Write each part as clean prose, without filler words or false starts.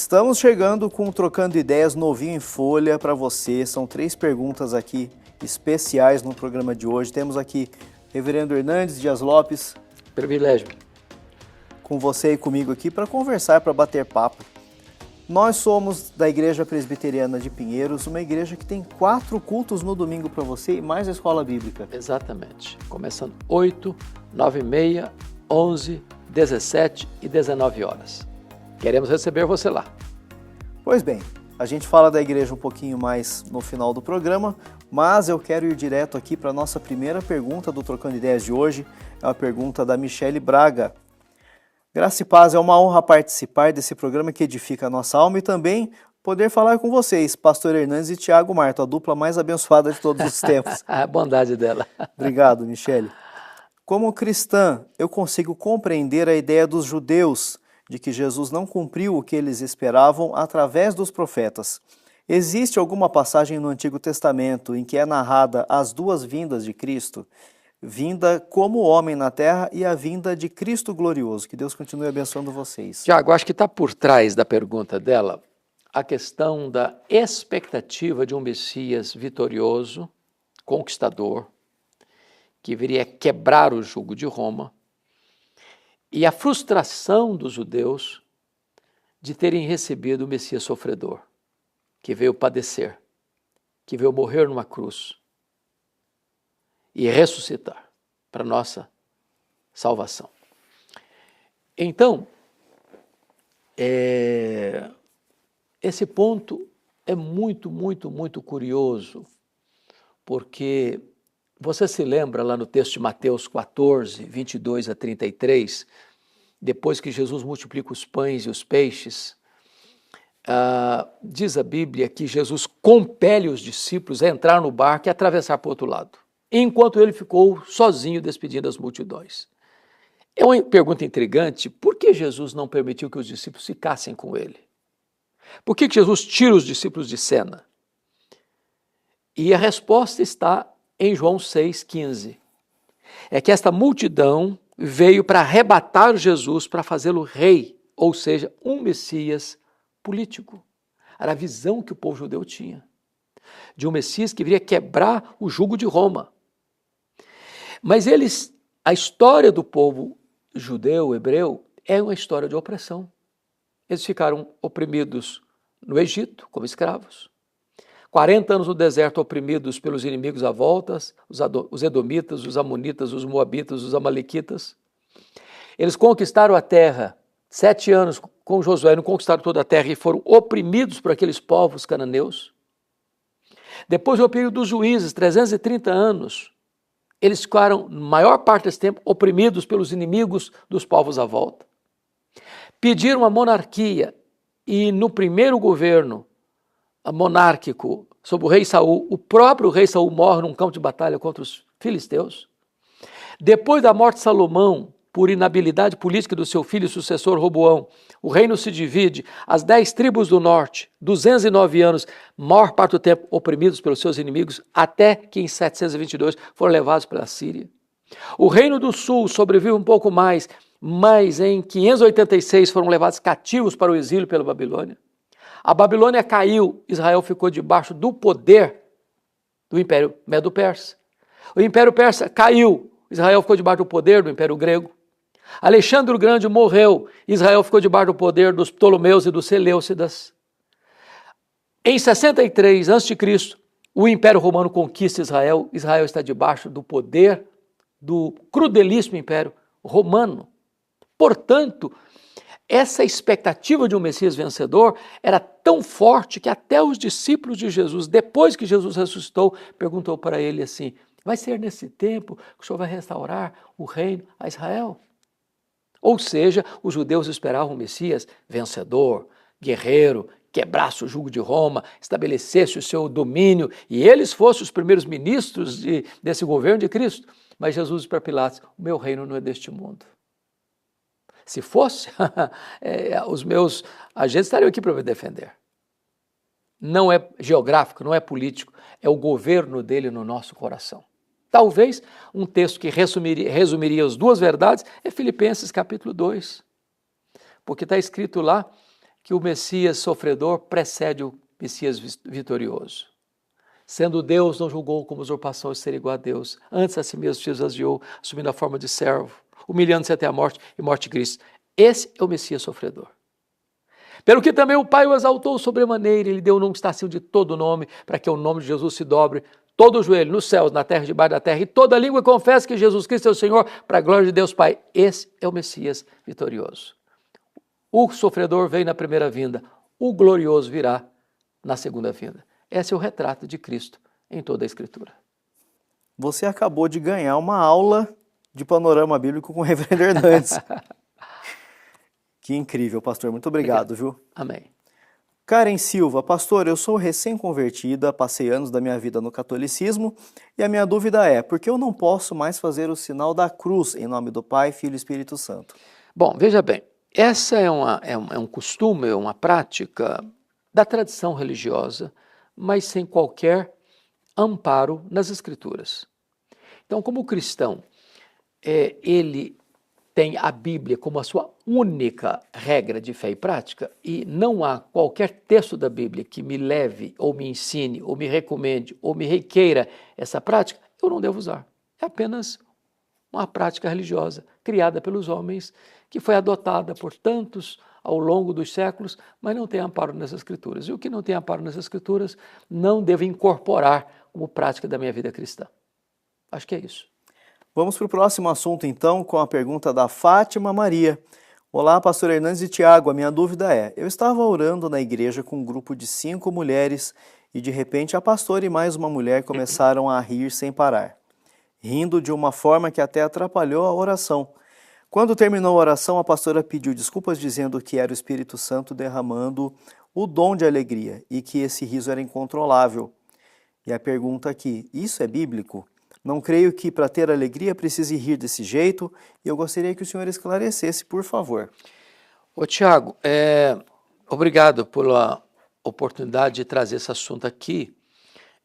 Estamos chegando com o Trocando Ideias novinho em folha para você. São 3 perguntas aqui especiais no programa de hoje. Temos aqui Reverendo Hernandes Dias Lopes. Privilégio. Com você e comigo aqui para conversar, para bater papo. Nós somos da Igreja Presbiteriana de Pinheiros, uma igreja que tem 4 cultos no domingo para você e mais a escola bíblica. Exatamente. Começando 8, 9h30, 11, 17 e 19 horas. Queremos receber você lá. Pois bem, a gente fala da igreja um pouquinho mais no final do programa, mas eu quero ir direto aqui para a nossa primeira pergunta do Trocando Ideias de hoje. É uma pergunta da Michele Braga. Graça e paz, é uma honra participar desse programa que edifica a nossa alma e também poder falar com vocês, Pastor Hernandes e Tiago Marto, a dupla mais abençoada de todos os tempos. A bondade dela. Obrigado, Michele. Como cristã, eu consigo compreender a ideia dos judeus de que Jesus não cumpriu o que eles esperavam através dos profetas. Existe alguma passagem no Antigo Testamento em que é narrada as 2 vindas de Cristo? Vinda como homem na terra e a vinda de Cristo glorioso. Que Deus continue abençoando vocês. Tiago, acho que está por trás da pergunta dela a questão da expectativa de um Messias vitorioso, conquistador, que viria quebrar o jugo de Roma, e a frustração dos judeus de terem recebido o Messias sofredor, que veio padecer, que veio morrer numa cruz e ressuscitar para nossa salvação. Então, esse ponto é muito curioso, porque você se lembra lá no texto de Mateus 14, 22 a 33, depois que Jesus multiplica os pães e os peixes, diz a Bíblia que Jesus compele os discípulos a entrar no barco e atravessar para o outro lado, enquanto ele ficou sozinho despedindo as multidões. É uma pergunta intrigante, por que Jesus não permitiu que os discípulos ficassem com ele? Por que Jesus tira os discípulos de cena? E a resposta está em João 6,15. É que esta multidão veio para arrebatar Jesus, para fazê-lo rei, ou seja, um Messias político. Era a visão que o povo judeu tinha, de um Messias que viria quebrar o jugo de Roma. Mas a história do povo judeu, hebreu, é uma história de opressão. Eles ficaram oprimidos no Egito, como escravos. 40 anos no deserto oprimidos pelos inimigos à volta, os edomitas, os amonitas, os moabitas, os amalequitas. Eles conquistaram a terra, 7 anos com Josué, não conquistaram toda a terra e foram oprimidos por aqueles povos cananeus. Depois do período dos juízes, 330 anos, eles ficaram, maior parte desse tempo, oprimidos pelos inimigos dos povos à volta. Pediram a monarquia e no primeiro governo monárquico sob o rei Saul, o próprio rei Saul morre num campo de batalha contra os filisteus. Depois da morte de Salomão, por inabilidade política do seu filho e sucessor Roboão, o reino se divide, as 10 tribos do norte, 209 anos, maior parte do tempo oprimidos pelos seus inimigos, até que em 722 foram levados pela Síria. O reino do sul sobrevive um pouco mais, mas em 586 foram levados cativos para o exílio pela Babilônia. A Babilônia caiu, Israel ficou debaixo do poder do Império Medo-Persa. O Império Persa caiu, Israel ficou debaixo do poder do Império Grego. Alexandre o Grande morreu, Israel ficou debaixo do poder dos Ptolomeus e dos Seleucidas. Em 63 a.C., o Império Romano conquista Israel, Israel está debaixo do poder do crudelíssimo Império Romano. Portanto, essa expectativa de um Messias vencedor era tão forte que até os discípulos de Jesus, depois que Jesus ressuscitou, perguntou para ele assim: vai ser nesse tempo que o Senhor vai restaurar o reino a Israel? Ou seja, os judeus esperavam um Messias vencedor, guerreiro, quebrasse o jugo de Roma, estabelecesse o seu domínio e eles fossem os primeiros ministros desse governo de Cristo. Mas Jesus disse para Pilatos: o meu reino não é deste mundo. Se fosse, os meus agentes estariam aqui para me defender. Não é geográfico, não é político, é o governo dele no nosso coração. Talvez um texto que resumiria as 2 verdades é Filipenses capítulo 2, porque está escrito lá que o Messias sofredor precede o Messias vitorioso. Sendo Deus, não julgou como usurpação ser igual a Deus. Antes a si mesmo se esvaziou, assumindo a forma de servo, humilhando-se até a morte e morte de Cristo. Esse é o Messias sofredor. Pelo que também o Pai o exaltou sobremaneira, ele deu o nome que está acima de todo nome, para que o nome de Jesus se dobre, todo o joelho, nos céus, na terra, debaixo da terra, e toda língua confesse que Jesus Cristo é o Senhor, para a glória de Deus Pai. Esse é o Messias vitorioso. O sofredor veio na primeira vinda, o glorioso virá na segunda vinda. Esse é o retrato de Cristo em toda a Escritura. Você acabou de ganhar uma aula de panorama bíblico com o reverendo Hernandes. Que incrível, pastor. Muito obrigado, viu? Amém. Karen Silva, pastor, eu sou recém-convertida, passei anos da minha vida no catolicismo e a minha dúvida é, por que eu não posso mais fazer o sinal da cruz em nome do Pai, Filho e Espírito Santo? Bom, veja bem, essa é um costume, é uma prática da tradição religiosa, mas sem qualquer amparo nas Escrituras. Então, como cristão, ele tem a Bíblia como a sua única regra de fé e prática, e não há qualquer texto da Bíblia que me leve, ou me ensine, ou me recomende, ou me requeira essa prática, eu não devo usar. É apenas uma prática religiosa criada pelos homens, que foi adotada por tantos ao longo dos séculos, mas não tem amparo nas Escrituras. E o que não tem amparo nas Escrituras, não devo incorporar como prática da minha vida cristã. Acho que é isso. Vamos para o próximo assunto, então, com a pergunta da Fátima Maria. Olá, pastor Hernandes e Tiago, a minha dúvida é, eu estava orando na igreja com um grupo de 5 mulheres e, de repente, a pastora e mais uma mulher começaram a rir sem parar, rindo de uma forma que até atrapalhou a oração. Quando terminou a oração, a pastora pediu desculpas dizendo que era o Espírito Santo derramando o dom de alegria e que esse riso era incontrolável. E a pergunta aqui, isso é bíblico? Não creio que para ter alegria precise rir desse jeito e eu gostaria que o senhor esclarecesse, por favor. Ô Tiago, obrigado pela oportunidade de trazer esse assunto aqui.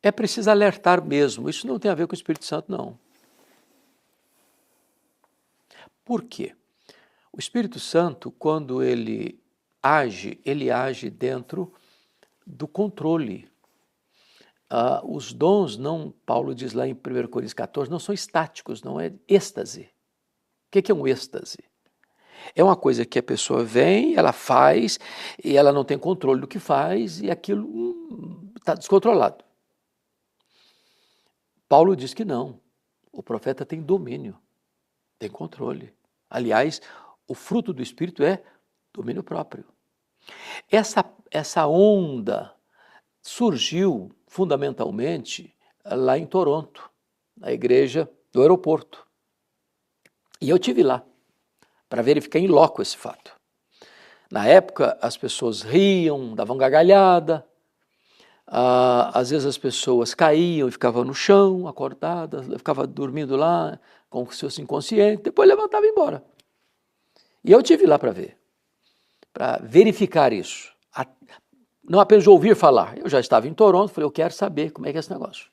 É preciso alertar mesmo, isso não tem a ver com o Espírito Santo, não. Por quê? O Espírito Santo, quando ele age dentro do controle. Os dons, não, Paulo diz lá em 1 Coríntios 14, não são estáticos, não é êxtase. O que é um êxtase? É uma coisa que a pessoa vem, ela faz, e ela não tem controle do que faz, e aquilo está descontrolado. Paulo diz que não, o profeta tem domínio, tem controle. Aliás, o fruto do Espírito é domínio próprio. Essa onda surgiu fundamentalmente lá em Toronto, na igreja do aeroporto. E eu estive lá para verificar em loco esse fato. Na época, as pessoas riam, davam gargalhada, às vezes as pessoas caíam e ficavam no chão, acordadas, ficavam dormindo lá, como se fosse inconsciente, depois levantavam e iam embora. E eu estive lá para ver, para verificar isso. Não apenas de ouvir falar, eu já estava em Toronto, falei, eu quero saber como é que é esse negócio.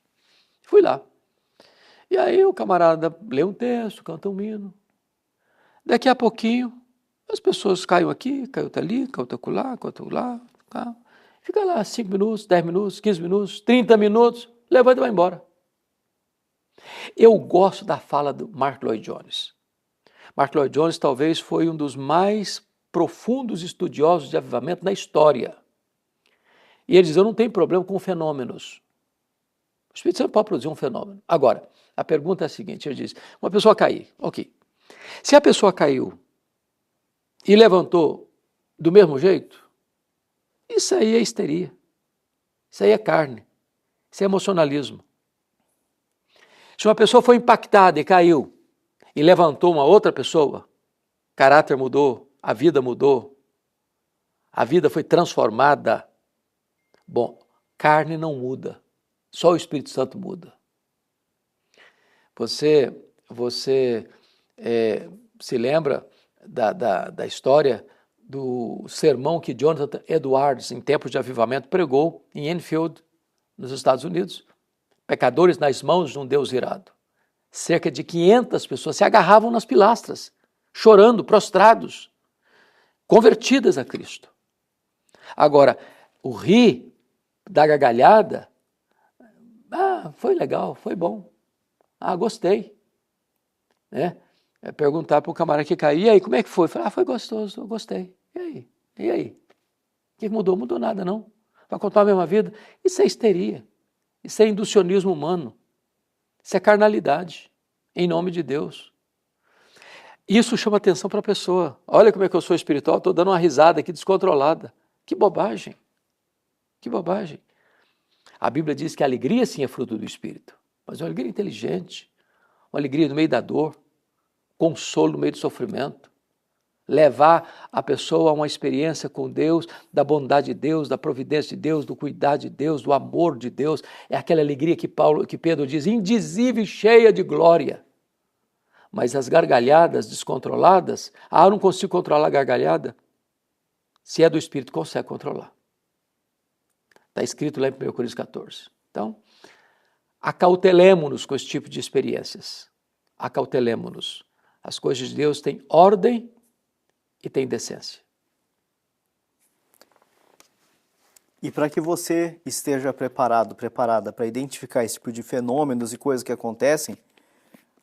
Fui lá. E aí o camarada lê um texto, canta um hino. Daqui a pouquinho, as pessoas caem aqui, caem ali, caem acolá, caem acolá. Fica lá 5 minutos, 10 minutos, 15 minutos, 30 minutos, levanta e vai embora. Eu gosto da fala do Mark Lloyd Jones. Mark Lloyd Jones talvez foi um dos mais profundos estudiosos de avivamento na história. E ele diz, eu não tenho problema com fenômenos. O Espírito Santo pode produzir um fenômeno. Agora, a pergunta é a seguinte, ele diz, uma pessoa cair, ok. Se a pessoa caiu e levantou do mesmo jeito, isso aí é histeria, isso aí é carne, isso é emocionalismo. Se uma pessoa foi impactada e caiu e levantou uma outra pessoa, caráter mudou, a vida foi transformada. Bom, carne não muda, só o Espírito Santo muda. Você se lembra da história do sermão que Jonathan Edwards, em tempos de avivamento, pregou em Enfield, nos Estados Unidos? Pecadores nas mãos de um Deus irado. Cerca de 500 pessoas se agarravam nas pilastras, chorando, prostrados, convertidas a Cristo. Agora, o rir da gargalhada, foi legal, foi bom. Gostei. Né? É perguntar para o camarada que caiu, e aí, como é que foi? Falei, foi gostoso, eu gostei. E aí? E aí? O que mudou? Mudou nada, não. Vai contar a mesma vida? Isso é histeria. Isso é inducionismo humano. Isso é carnalidade, em nome de Deus. Isso chama atenção para a pessoa. Olha como é que eu sou espiritual, estou dando uma risada aqui descontrolada. Que bobagem. Que bobagem. A Bíblia diz que a alegria sim é fruto do Espírito, mas é uma alegria inteligente, uma alegria no meio da dor, consolo no meio do sofrimento, levar a pessoa a uma experiência com Deus, da bondade de Deus, da providência de Deus, do cuidado de Deus, do amor de Deus. É aquela alegria que Pedro diz, indizível e cheia de glória. Mas as gargalhadas descontroladas, eu não consigo controlar a gargalhada. Se é do Espírito, consegue controlar. Está escrito lá em 1 Coríntios 14. Então, acautelemo-nos com esse tipo de experiências. Acautelemo-nos. As coisas de Deus têm ordem e têm decência. E para que você esteja preparado, preparada para identificar esse tipo de fenômenos e coisas que acontecem,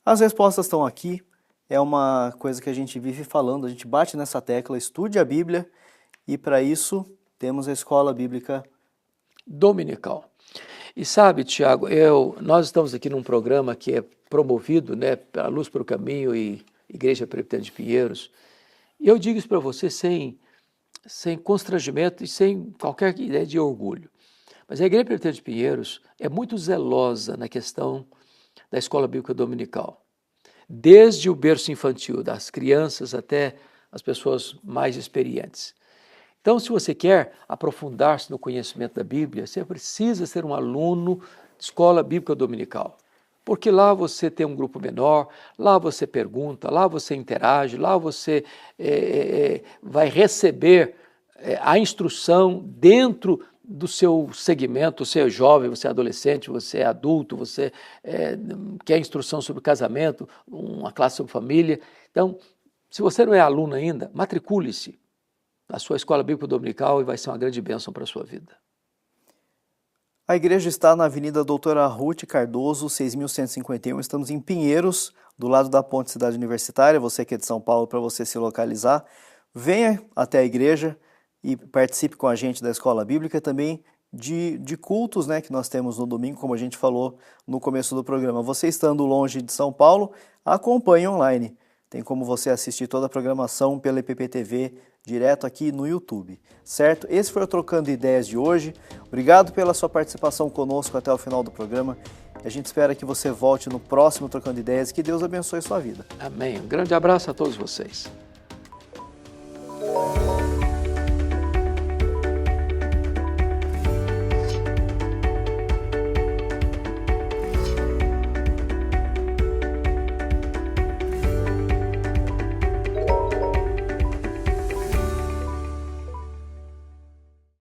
as respostas estão aqui. É uma coisa que a gente vive falando, a gente bate nessa tecla, estude a Bíblia, e para isso temos a Escola Bíblica Dominical. E sabe, Tiago, nós estamos aqui num programa que é promovido, né, pela Luz para o Caminho e Igreja Presbiteriana de Pinheiros, e eu digo isso para você sem constrangimento e sem qualquer ideia de orgulho. Mas a Igreja Presbiteriana de Pinheiros é muito zelosa na questão da Escola Bíblica Dominical. Desde o berço infantil, das crianças até as pessoas mais experientes. Então, se você quer aprofundar-se no conhecimento da Bíblia, você precisa ser um aluno de Escola Bíblica Dominical. Porque lá você tem um grupo menor, lá você pergunta, lá você interage, lá você vai receber a instrução dentro do seu segmento. Você é jovem, você é adolescente, você é adulto, você quer instrução sobre casamento, uma classe sobre família. Então, se você não é aluno ainda, matricule-se na sua Escola Bíblica Dominical e vai ser uma grande bênção para a sua vida. A igreja está na Avenida Doutora Ruth Cardoso, 6.151. Estamos em Pinheiros, do lado da Ponte Cidade Universitária. Você que é de São Paulo, para você se localizar, venha até a igreja e participe com a gente da Escola Bíblica, também de cultos, né, que nós temos no domingo, como a gente falou no começo do programa. Você estando longe de São Paulo, acompanhe online. Tem como você assistir toda a programação pela IPPTV, direto aqui no YouTube, certo? Esse foi o Trocando Ideias de hoje. Obrigado pela sua participação conosco até o final do programa. A gente espera que você volte no próximo Trocando Ideias e que Deus abençoe a sua vida. Amém. Um grande abraço a todos vocês.